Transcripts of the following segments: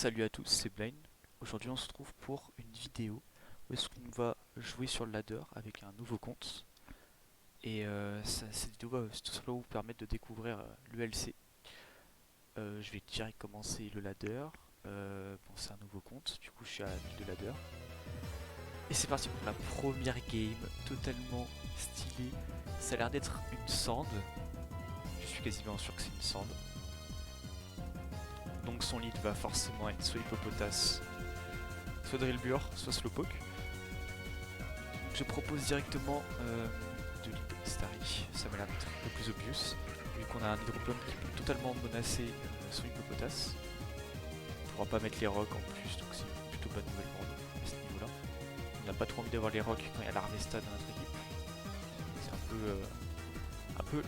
Salut à tous, c'est Blaine. Aujourd'hui on se retrouve pour une vidéo où est-ce qu'on va jouer sur le ladder avec un nouveau compte. Et cette vidéo va tout simplement vous permettre de découvrir l'ULC. Je vais direct commencer le ladder. Bon, c'est un nouveau compte, du coup je suis à 1000 de ladder. Et c'est parti pour la première game, totalement stylée. Ça a l'air d'être une sand. Je suis quasiment sûr que c'est une sand. Donc son lead va forcément être soit Hippopotas, soit Drillbur, soit Slowpoke. Donc je propose directement de lead Starry, ça m'a l'air d'être un peu plus obvious, vu qu'on a un Hydropump qui peut totalement menacer son Hippopotas. On pourra pas mettre les rocs en plus, donc c'est une plutôt bonne nouvelle pour nous à ce niveau-là. On n'a pas trop envie d'avoir les rocs quand il y a l'Harvesta dans notre équipe. C'est un peu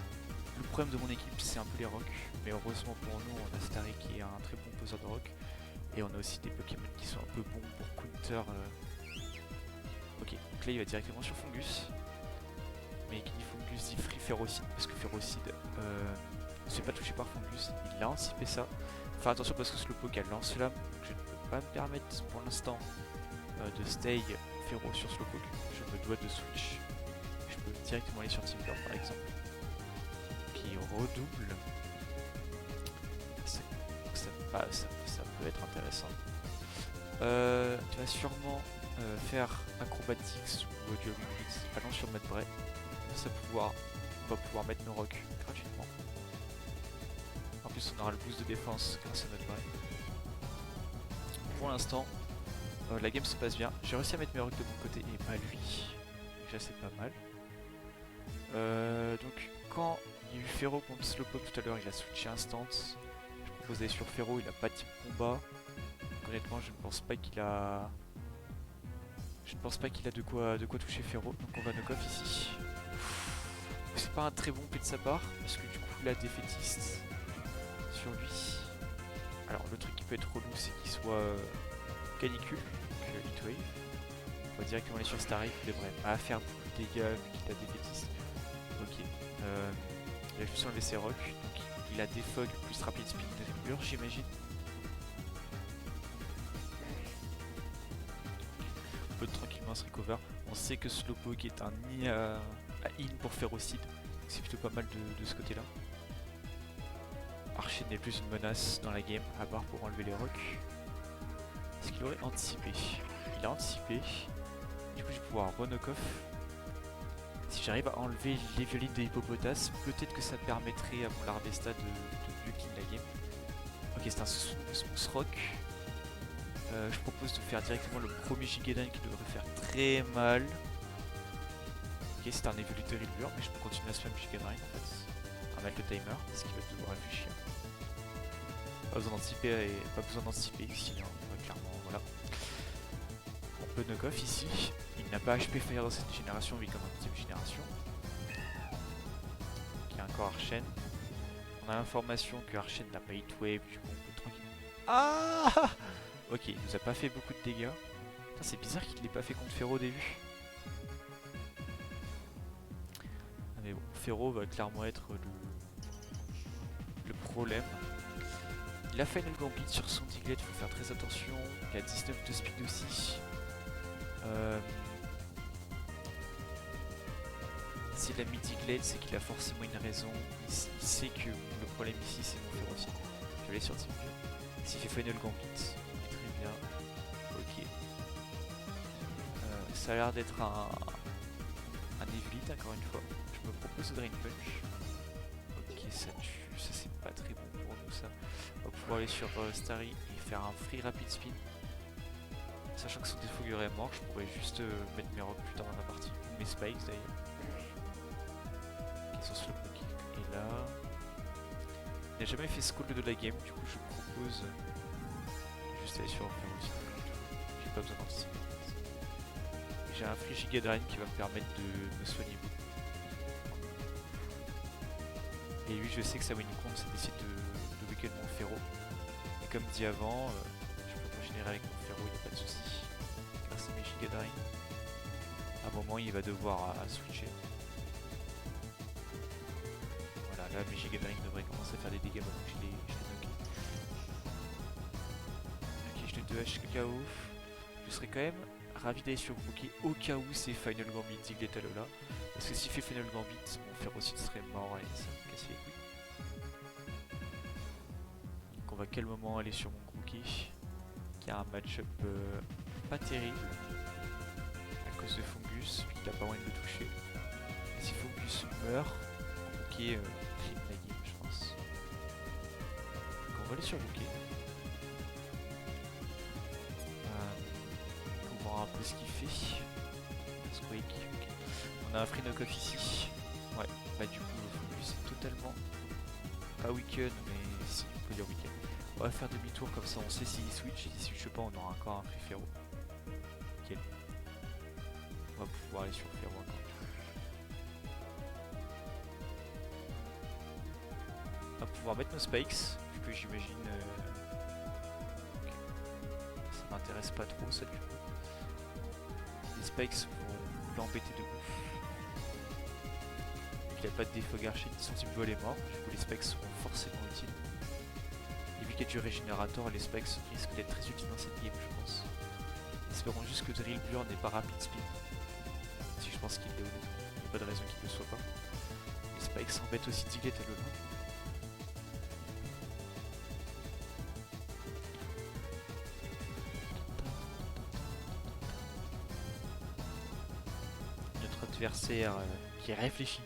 le problème de mon équipe, c'est un peu les rocs, mais heureusement pour nous, on a Starry qui est un très bon poseur de rocs. Et on a aussi des Pokémon qui sont un peu bons pour counter. Ok, donc là il va directement sur Fungus. Mais qui dit Fungus dit Free Ferrocide, parce que Ferrocide ne se fait pas toucher par Fungus. Il a anticipé ça. Faire attention parce que Slowpoke a lance-flamme, donc je ne peux pas me permettre pour l'instant de stay Ferro sur Slowpoke. Je me dois de switch. Je peux directement aller sur Timber par exemple. Qui redouble. Ça peut être intéressant. Tu vas sûrement faire Acrobatics ou Dual Blitz allant sur Mudbray. On va pouvoir mettre nos rocs gratuitement. En plus, on aura le boost de défense grâce à Mudbray. Pour l'instant, la game se passe bien. J'ai réussi à mettre mes rocs de mon côté et pas lui. Déjà, c'est pas mal. Donc, quand il y a eu Ferro contre Slowpoke tout à l'heure, il a switché instant. Je propose d'aller sur Ferro, il a pas de type combat. Honnêtement, je ne pense pas qu'il a... de quoi toucher Ferro, donc on va knock off ici. C'est pas un très bon play de sa part, parce que du coup il a défaitiste sur lui. Alors le truc qui peut être relou, c'est qu'il soit canicule, donc Heatwave. On va directement aller sur Starry, il devrait pas faire beaucoup de dégâts vu qu'il a défaitiste. Ok, il a juste enlevé ses rocs, donc il a des fog plus rapid spin de Drillbur, j'imagine. On peut tranquillement se recover. On sait que Slowpoke est un nid à in pour Ferrocide, c'est plutôt pas mal de ce côté là. Archer n'est plus une menace dans la game, à part pour enlever les rocs. Est-ce qu'il aurait anticipé? Il a anticipé. Du coup je vais pouvoir re-knock off. Si j'arrive à enlever les violines de Hippopotas, peut-être que ça permettrait à mon Larvesta de mieux clean la game. Ok, c'est un smooth rock. Je propose de faire directement le premier Gigadyne qui devrait faire très mal. Ok, c'est un évoluteur Drillbur, mais je peux continuer à spam Gigadyne en fait. À mettre le timer, ce qui va devoir réfléchir. Pas besoin d'anticiper ici, hein, clairement, voilà. On peut knock off ici. Il n'a pas HP Fire dans cette génération, vu comme en 10ème génération. Il y a encore Archen. On a l'information que Archen n'a pas Heatwave, du coup on peut tranquillement. Ah! Ok, il nous a pas fait beaucoup de dégâts. C'est bizarre qu'il ne l'ait pas fait contre Ferro au début. Ah mais bon, Ferro va clairement être le problème. Il a Final Gambit sur son Diglett, il faut faire très attention. Il a 19 de speed aussi. S'il a mis Diglett, c'est qu'il a forcément une raison. Il sait que le problème ici c'est mon Ferrocide. Je vais aller sur Team View. S'il fait Final Gambit, très bien. Ok. Ça a l'air d'être un Evelite encore une fois. Je me propose de Drain Punch. Ok, ça tue, ça c'est pas très bon pour nous ça. On va pouvoir aller sur Starry et faire un free rapid spin. Sachant que son défogure est mort, je pourrais juste mettre mes rocs plus tard dans la partie. Ou mes spikes d'ailleurs. Ok, son Slowpoke est là. Il n'a jamais fait scald de la game, du coup je propose juste aller sur Orpheum aussi. J'ai pas besoin d'anticiper. J'ai un free Gigadyne qui va me permettre de me soigner beaucoup. Et lui, je sais que sa winning comp c'est d'essayer de weaken mon Ferro. Et comme dit avant, je peux régénérer avec mon Ferro, il n'y a pas de souci. Grâce à mes Gigadyne. À un moment, il va devoir switcher. Voilà, là mes Gigadyne devraient commencer à faire des dégâts maintenant que je l'ai knocké. HKO, je serais quand même ravi d'aller sur Rookie au cas où c'est Final Gambit Diglett Alola. Parce que s'il fait Final Gambit, mon Ferocid serait mort et ça me casse les couilles. Donc on va calmement aller sur mon Rookie, qui a un match-up pas terrible à cause de Fungus, puis il a pas moyen de le toucher. Et si Fungus meurt, Rookie clean la game, je pense. Donc on va aller sur Rookie. Pour voir un peu ce qu'il fait. Squeak, ok. On a un free knock-off ici. Ouais, bah du coup, Fungus est totalement pas weaken, mais si, on peut dire weaken. On va faire demi-tour comme ça, on sait s'il switch, et s'il switch pas, on aura encore un free Ferro. Nickel. On va pouvoir aller sur le Ferro encore. On va pouvoir mettre nos spikes, vu que j'imagine... ça m'intéresse pas trop ça du coup. Les spikes vont l'embêter de ouf. Il n'a pas de défaut archer, son type vol est mort, du coup les spikes seront forcément utiles. Et vu qu'il y a du régénérateur, les spikes risquent d'être très utiles dans cette game, je pense. Espérons juste que Drillbur n'est pas rapid spin. Si je pense qu'il l'est honnêtement, il n'y a pas de raison qu'il ne le soit pas. Les spikes embêtent aussi Diglett à Alola. Notre adversaire qui réfléchit.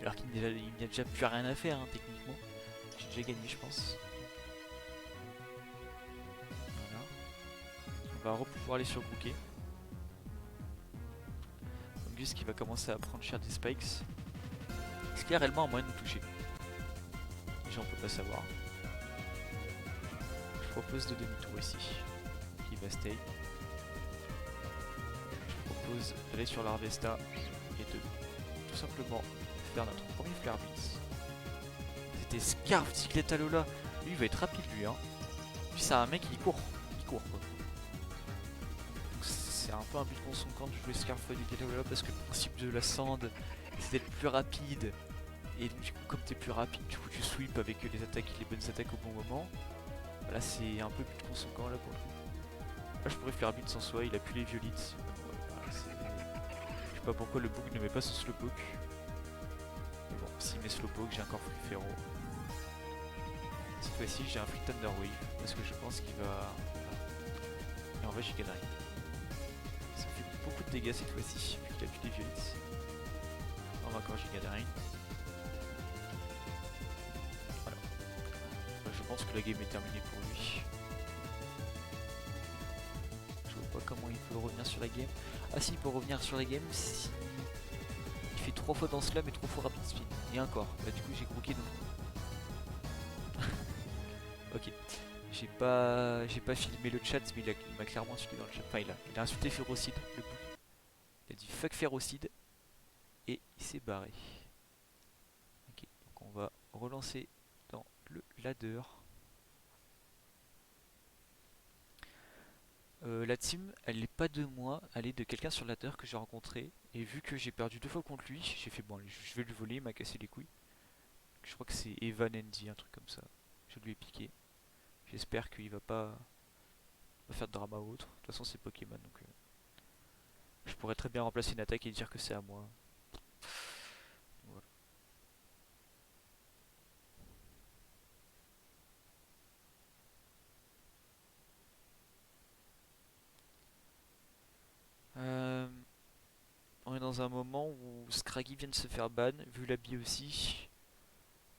Alors qu'il n'y a déjà plus rien à faire, hein, techniquement. J'ai déjà gagné, je pense. Voilà. On va pouvoir aller sur Bouquet. Fungus qui va commencer à prendre cher des spikes. Est-ce qu'il y a réellement un moyen de nous toucher? Déjà, on peut pas savoir. Je propose de demi-tour ici. Qui va stay. Je propose d'aller sur l'Harvesta et de tout simplement faire notre premier Flare Blitz. C'était Scarf Diglett Alola. Lui il va être rapide lui hein. Puis c'est un mec il court quoi. C'est un peu un but conséquent de jouer Scarf Diglett Alola parce que le principe de la sand c'est d'être plus rapide. Et du coup comme t'es plus rapide du coup tu sweep avec les bonnes attaques au bon moment. Là c'est un peu but conséquent là pour le coup. Là je pourrais Flare Blitz en soi, il a plus les violites. Je sais pas pourquoi le bug ne met pas son slowpoke. Mais bon, s'il met slowpoke, j'ai encore free Ferro. Cette fois-ci, j'ai un free Thunder Wave parce que je pense qu'il va. Et en vrai, Giga Drain. Ça fait beaucoup de dégâts cette fois-ci, vu qu'il a plus des violites. On va encore Giga Drain. Voilà. Je pense que la game est terminée pour lui. Je vois pas comment il peut revenir sur la game. Ah si, il peut revenir sur la game si... Il fait 3 fois dans slam et 3 fois rapid spin. Et encore. Bah du coup j'ai croqué donc. Ok. J'ai pas filmé le chat mais il m'a clairement insulté dans le chat. Enfin il a insulté Ferocid, le bout. Il a dit fuck Ferocid. Et il s'est barré. Ok. Donc on va relancer dans le ladder. La team, elle n'est pas de moi, elle est de quelqu'un sur ladder que j'ai rencontré. Et vu que j'ai perdu 2 fois contre lui, j'ai fait bon, je vais le voler, il m'a cassé les couilles. Je crois que c'est Evan Andy, un truc comme ça. Je lui ai piqué. J'espère qu'il va pas faire de drama ou autre. De toute façon, c'est Pokémon donc. Je pourrais très bien remplacer une attaque et dire que c'est à moi. Voilà. On est dans un moment où Scraggy vient de se faire ban, vu l'habit aussi.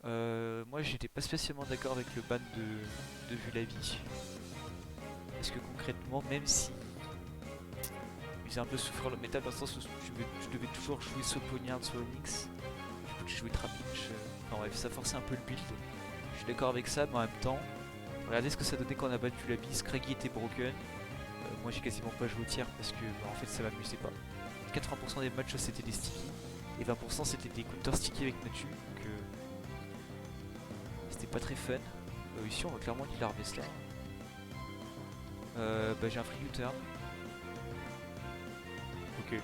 Moi j'étais pas spécialement d'accord avec le ban de Vulavi. Parce que concrètement, même si il faisait un peu souffrir le méta dans le sens où je devais toujours jouer soit Poignard, soit Onyx. Du coup j'ai joué Trapinch. Non bref, ça forçait un peu le build. Je suis d'accord avec ça, mais en même temps, regardez ce que ça donnait quand on a battu Vulavi. Scraggy était broken. Moi j'ai quasiment pas joué au tiers parce que en fait ça m'amusait pas. 80% des matchs c'était des sticky et 20% c'était des counter sticky avec Natu, donc c'était pas très fun. Ici on va clairement qu'il harvest là. Bah j'ai un free U-turn. Ok.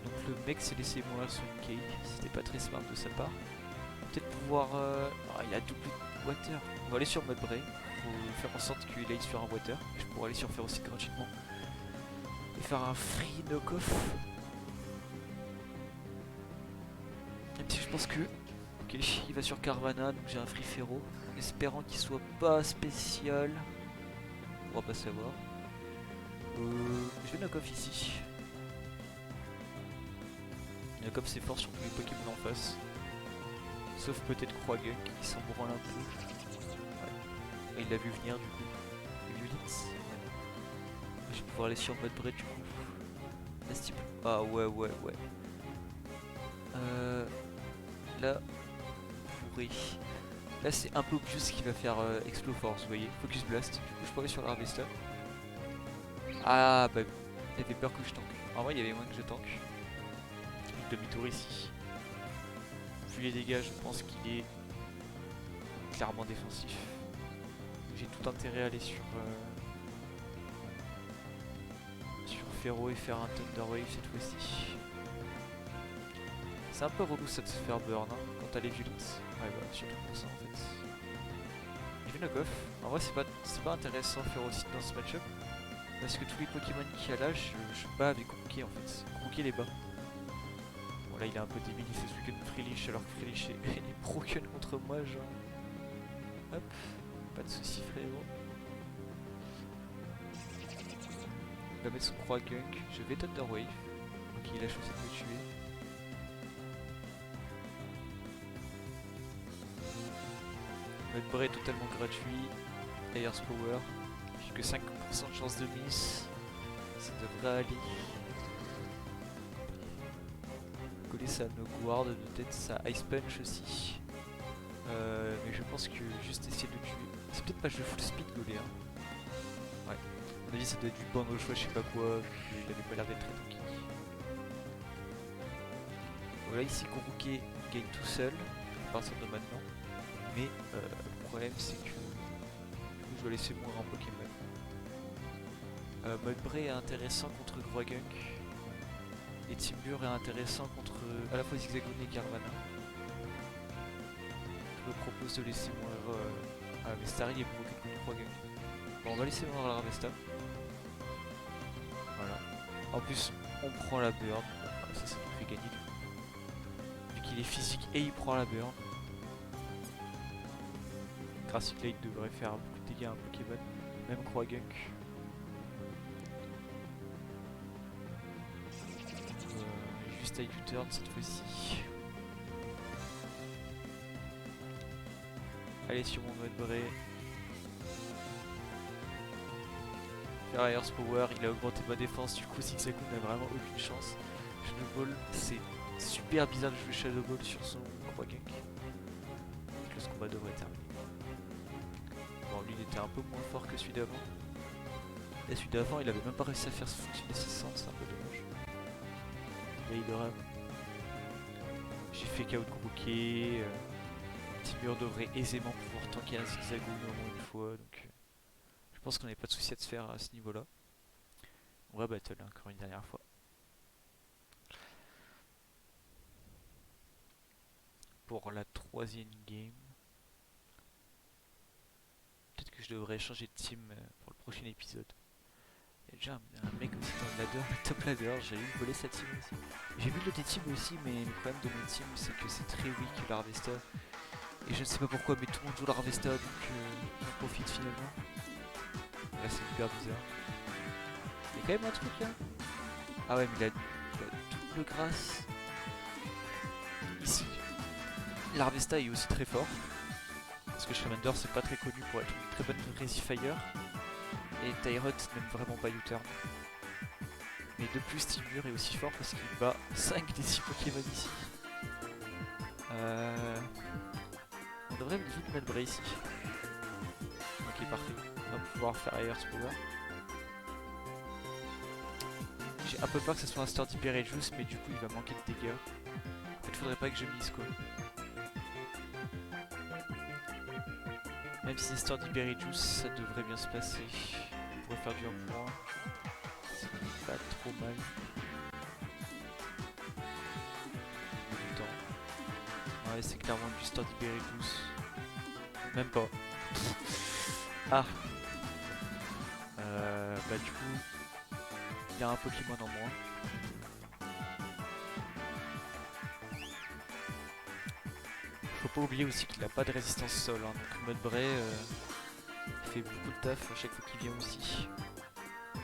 Donc le mec s'est laissé mourir sur une cake, c'était pas très smart de sa part. Peut-être pouvoir... Oh, il a double water. On va aller sur Mudbray. faire en sorte qu'il aille sur un water. Je pourrais aller sur Ferocide gratuitement et faire un free knock-off. Même si je pense que Kelechi va sur Carvana, donc j'ai un free Ferro, en espérant qu'il soit pas spécial. On va pas savoir. Je vais knock-off ici. Knock-off c'est fort sur tous les Pokémon en face. Sauf peut-être Croagunk qui s'en branle un peu. Ouais. Et il l'a vu venir du coup. Il a vu Litz. Ouais. Je vais pouvoir aller sur Mudbray du coup. Est-ce ah ouais. Là, pourri. Là c'est un peu obvious ce qu'il va faire Explo Force, vous voyez. Focus Blast. Du coup je peux aller sur l'Harvester. Ah bah il avait peur que je tank. En vrai il y avait moins que je tank. Il demi-tour ici. Vu les dégâts, je pense qu'il est clairement défensif. J'ai tout intérêt à aller sur Ferro et faire un Thunder Wave cette fois-ci. C'est un peu relou ça de se faire burn hein, quand t'as les violets. Ouais bah surtout pour ça en fait. Je vais knock-off. En vrai c'est pas intéressant Ferocide dans ce match-up. Parce que tous les Pokémon qu'il y a là, je bats avec Grookey en fait. Grookey les bat. Bon là il est un peu débile, il fait ce week-end Freelish alors que Freelish est broken contre moi genre. Hop, pas de soucis frérot. Il va mettre son Croagunk, je vais Thunder Wave. Ok il a choisi de me tuer. Mudbray est totalement gratuit. Air's Power. J'ai que 5% de chance de miss. Ça devrait aller. Coller sa No Guard, peut-être sa Ice Punch aussi. Mais je pense que juste essayer de le tuer. C'est peut-être pas jeu full speed Golé hein. Ouais. À mon avis ça doit être du ban au choix, je sais pas quoi. Il avait pas l'air d'être très tranquille. Voilà ici Grookey gagne tout seul à partir de maintenant. Mais le problème c'est que je dois laisser mourir un Pokémon. Mudbray est intéressant contre Croagunk. Et Timburr est intéressant contre à la fois Zigzagoon et Carvana. Je me propose de laisser mourir mais Starry est bloqué contre Croagunk. Bon on va laisser mourir l'Harvesta. Voilà. En plus on prend la burn. Bon, ça nous fait gagner. Vu qu'il est physique et il prend la burn. Grassiclade devrait faire beaucoup de dégâts à un Pokémon. Même Croagunk. Juste avec U-turn cette fois-ci. Allez sur mon Mudbray. Faire Air's Power, il a augmenté ma défense, du coup Zigzagoon n'a vraiment aucune chance. Shadow Ball, c'est super bizarre de jouer Shadow Ball sur son Croagunk. Donc là ce combat devrait terminer. Bon lui il était un peu moins fort que celui d'avant. Et celui d'avant il avait même pas réussi à faire fonctionner 600, c'est un peu dommage. Là il aura... J'ai fait KO de Grookey. Timburr devrait aisément pouvoir tanker un Zigzagoon au moins une fois, donc je pense qu'on n'avait pas de souci à se faire à ce niveau-là. On va battle encore une dernière fois. Pour la troisième game. Peut-être que je devrais changer de team pour le prochain épisode. Il y a déjà un mec aussi dans le ladder, le top ladder, j'ai eu voler sa team aussi. J'ai vu le team aussi, mais le problème de mon team c'est que c'est très weak l'Harvesta. Et je ne sais pas pourquoi, mais tout le monde joue l'Harvesta, donc on profite finalement. Là c'est hyper bizarre. Il y a quand même un truc là. Ah ouais, mais il a double grâce. Ici, l'Harvesta est aussi très fort. Parce que Charmander c'est pas très connu pour être une très bonne Resifire. Et Tyrot n'aime vraiment pas U-turn. Mais de plus, Timburr est aussi fort parce qu'il bat 5 des 6 Pokémon ici. On devrait vite Mudbray ici. Ok, parfait. On va pouvoir faire Air's Power. J'ai un peu peur que ce soit un Sturdy Berry Juice, mais du coup il va manquer de dégâts. En fait, faudrait pas que je mise quoi. Même si c'est Sturdy Berry Juice, ça devrait bien se passer. On pourrait faire du 1 point. C'est pas trop mal. Du temps. Ouais, c'est clairement du Sturdy Berry Juice. Même pas. Ah, bah du coup, il y a un Pokémon en moins. Faut pas oublier aussi qu'il a pas de résistance sol, hein, donc Mudbray il fait beaucoup de taf à chaque fois qu'il vient aussi.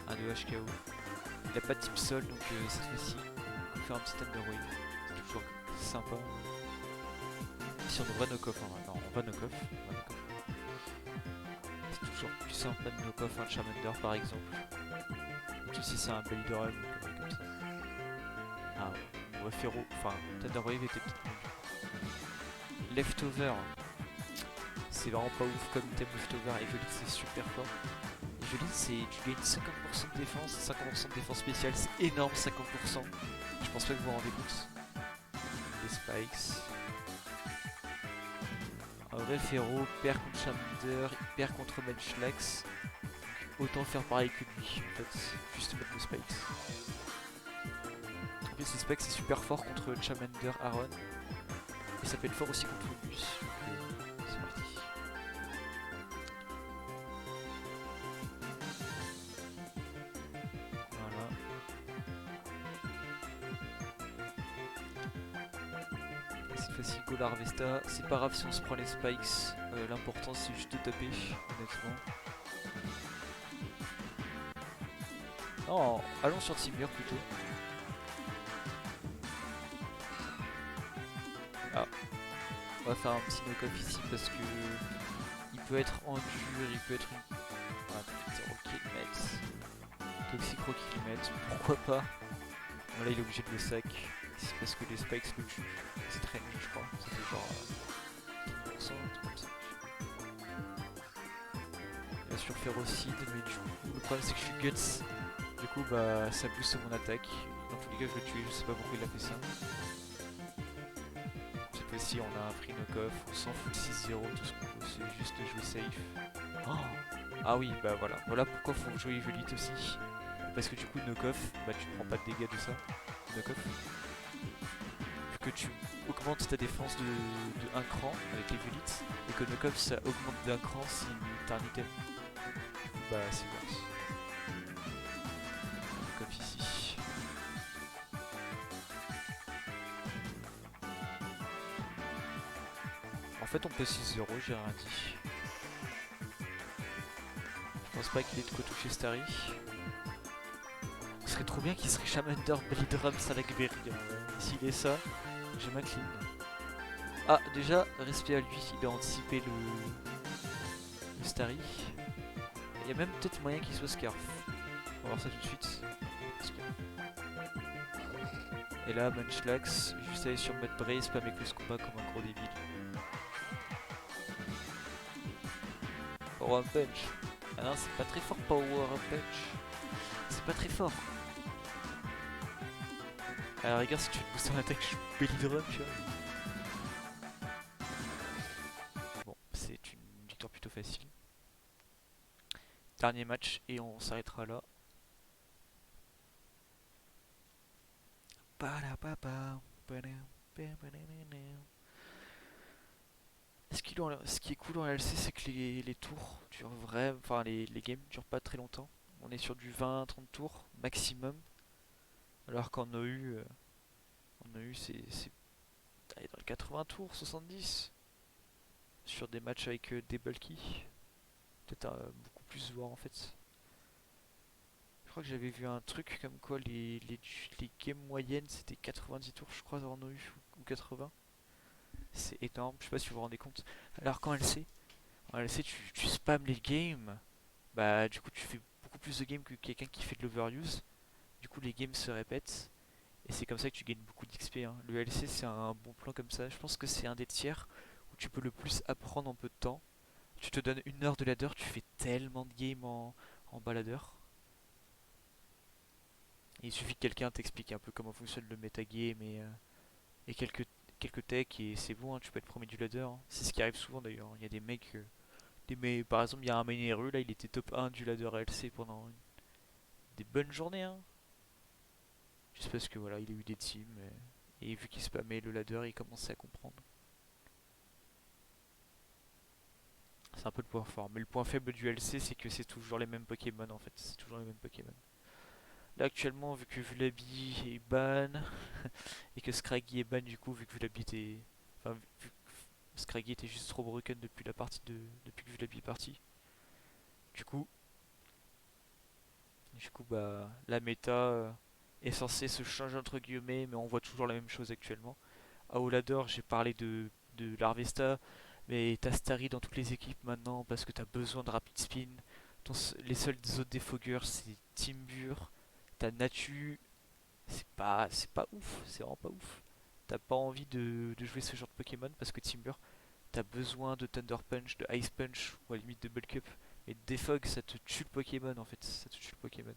Un de HKO. Il a pas de type sol, donc cette fois-ci, on peut faire un petit Thunder Wave. C'est toujours sympa. Si on devrait knock-off, non, on va knock-off. C'est toujours plus sympa de knock-off un Charmander par exemple. Même si c'est un Belidorm ou comme ça. Ah, ouais, Ferro, enfin, Thunder Wave était peut-être mieux. Leftover, c'est vraiment pas ouf comme thème Leftover. Evelyn c'est super fort. Evelyn c'est tu gagnes 50% de défense, 50% de défense spéciale, c'est énorme 50%. Je pense pas que vous vous rendez compte. Les Spikes. Un vrai Ferro perd contre Charmander, il perd contre Munchlax. Autant faire pareil que lui en fait, juste mettre le Spikes. En plus les Spikes c'est super fort contre Charmander, Aaron. Et ça peut être fort aussi contre le bus. Donc c'est parti. Voilà. Et cette fois-ci Go Larvesta. C'est pas grave si on se prend les Spikes. L'important c'est juste de taper, honnêtement. Non, allons sur Timur plutôt. Ah, on va faire un petit knock-off ici parce que il peut être en dur, il peut être une... Ah, Zero Kill Toxicro Kill, pourquoi pas. Bon, là il est obligé de le sac. C'est parce que les Spikes le tuent. C'est très nul je crois. Ça fait genre 30%, un truc comme ça. Il va sur Ferocide, mais du coup le problème c'est que je suis Guts. Du coup bah ça booste mon attaque. Dans tous les cas je le tue, je sais pas pourquoi il a fait ça. Cette fois-ci on a un free knock-off, on s'en fout de 6-0, tout ce qu'on veut, c'est juste de jouer safe. Oh, ah oui bah voilà pourquoi faut jouer Evelite aussi. Parce que du coup knock-off, bah tu prends pas de dégâts de ça. Knock-off. Vu que tu augmentes ta défense de 1 cran avec l'Evelite, et que knock-off ça augmente d'un cran si t'as un item. Bah c'est worse. Knock-off ici. En fait on peut 6-0, j'ai rien dit. Je pense pas qu'il ait de quoi toucher Starry. Ce serait trop bien qu'il serait Charmander, Belidrum, Salakberry. S'il est ça, j'ai ma clean. Ah, déjà, respect à lui, il a anticipé le Starry. Il y a même peut-être moyen qu'il soit Scarf. On va voir ça tout de suite. Et là, Munchlax, juste aller sur Mudbray, spam avec le combat comme un gros débile. Power Punch. Ah non, c'est pas très fort, Power Punch. C'est pas très fort. Alors regarde, si tu veux te booster en attaque, je suis Belidrum, tu vois. Bon, c'est une victoire plutôt facile. Dernier match et on s'arrêtera là. Ce qui est cool en LC, c'est que les tours durent vraiment. Enfin, les games durent pas très longtemps. On est sur du 20-30 tours maximum. Alors qu'en OU, c'est allez, dans le 80 tours, 70. Sur des matchs avec des bulky. Peut-être beaucoup plus voir en fait. Je crois que j'avais vu un truc comme quoi les games moyennes c'était 90 tours, je crois, en OU ou 80. C'est énorme, je sais pas si vous vous rendez compte. Alors qu'en LC, tu spams les games, bah du coup tu fais beaucoup plus de games que quelqu'un qui fait de l'overuse. Du coup les games se répètent et c'est comme ça que tu gagnes beaucoup d'XP. Hein. Le LC c'est un bon plan comme ça. Je pense que c'est un des tiers où tu peux le plus apprendre en peu de temps. Tu te donnes 1 heure de ladder, tu fais tellement de games en baladeur. Et il suffit que quelqu'un t'explique un peu comment fonctionne le metagame et quelques techs et c'est bon, hein, tu peux être premier du ladder. Hein. C'est ce qui arrive souvent d'ailleurs. Il y a des mecs, par exemple, il y a un Mineru là, il était top 1 du ladder LC pendant des bonnes journées. Hein. Juste parce que voilà, il a eu des teams et vu qu'il spammait le ladder, il commençait à comprendre. C'est un peu le point fort. Mais le point faible du LC, c'est que c'est toujours les mêmes Pokémon en fait. C'est toujours les mêmes Pokémon. Là actuellement, vu que Vulabi est ban, et que Scraggy est ban du coup, vu que Vulabi était... Enfin, vu que Scraggy était juste trop broken depuis la partie de... depuis que Vulabi est parti. Du coup, bah, la méta est censée se changer entre guillemets, mais on voit toujours la même chose actuellement. À Olador, j'ai parlé de l'Harvesta, mais t'as Starry dans toutes les équipes maintenant parce que t'as besoin de Rapid Spin. Les seuls autres défogueurs, c'est Timbur, t'as Natu, c'est pas ouf, c'est vraiment pas ouf. T'as pas envie de jouer ce genre de Pokémon parce que Timber, t'as besoin de Thunder Punch, de Ice Punch ou à la limite de Bulk Up. Et Defog, ça te tue le Pokémon en fait, ça te tue le Pokémon.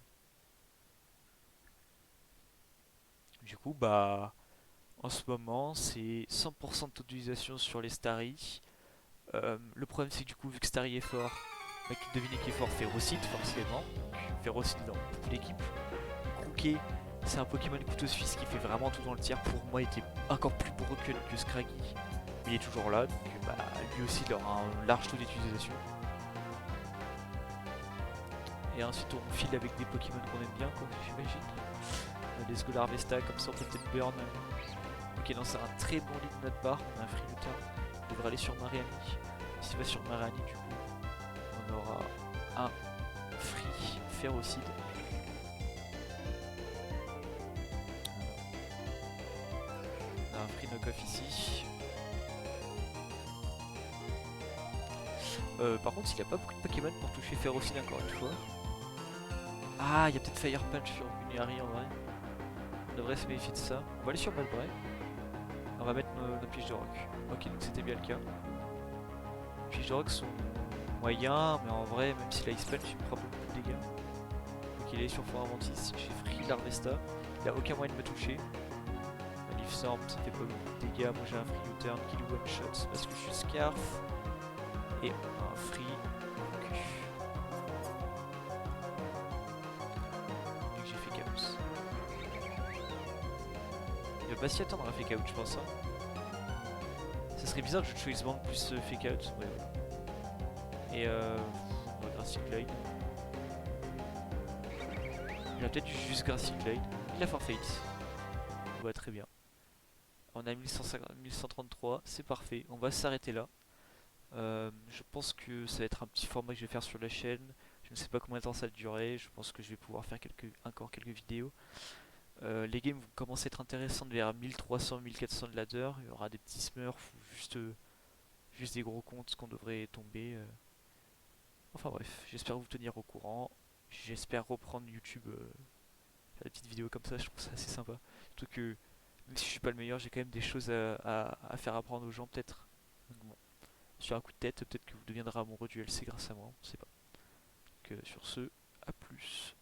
Du coup, bah, en ce moment, c'est 100% de taux d'utilisation sur les Starry. Le problème, c'est que du coup, vu que Starry est fort, bah, qui devine qui est fort, Ferocid forcément. Donc, Ferocid dans toute l'équipe. Crooké, c'est un Pokémon couteau suisse qui fait vraiment tout dans le tir. Pour moi, il était encore plus broken que Scraggy. Mais il est toujours là, donc bah, lui aussi, il aura un large taux d'utilisation. Et ensuite, on file avec des Pokémon qu'on aime bien, quoi, j'imagine. Les Scholar Vesta, comme ça, on peut peut-être burn. Ok, non, c'est un très bon lead de notre part. On a un free looter. On devrait aller sur Mariani. S'il va sur Mariani, du coup, on aura un free Ferocide. On a un free knock-off ici. Par contre, il a pas beaucoup de Pokémon pour toucher Ferocide encore une fois. Ah, il y a peut-être Fire Punch sur Gunari en vrai. On devrait se méfier de ça. On va aller sur Malbray. On va mettre nos pièges de rock. Ok, donc c'était bien le cas. Les pièges de rock sont moyens, mais en vrai, même si la Ice Punch, il me fera beaucoup de dégâts. Donc il est sur Fort Aventis. J'ai free l'Arvesta. Il a aucun moyen de me toucher. Leaf Storm, ça fait pas beaucoup de dégâts. Moi j'ai un free U-turn qui le one shot parce que je suis Scarf. Et un free Q. Vu que j'ai fait Chaos. Il va pas s'y attendre à Fake Out, je pense. Hein. Ça serait bizarre que je choisisse Band plus Fake Out. Ouais, voilà. Et on va Grassy Glide. Il a peut-être juste Grassy Glide. Il a Forfeit. Ouais, très bien. On a 1133, c'est parfait. On va s'arrêter là. Je pense que ça va être un petit format que je vais faire sur la chaîne. Je ne sais pas combien de temps ça va durer. Je pense que je vais pouvoir faire encore quelques vidéos. Les games vont commencer à être intéressantes vers 1300-1400 de ladder. Il y aura des petits smurfs ou juste des gros comptes qu'on devrait tomber. Enfin bref, j'espère vous tenir au courant. J'espère reprendre YouTube, faire des petites vidéos comme ça, je trouve ça assez sympa. Surtout que même si je suis pas le meilleur, j'ai quand même des choses à faire apprendre aux gens peut-être. Donc bon, sur un coup de tête, peut-être que vous deviendrez amoureux du LC grâce à moi, on sait pas. Donc sur ce, à plus.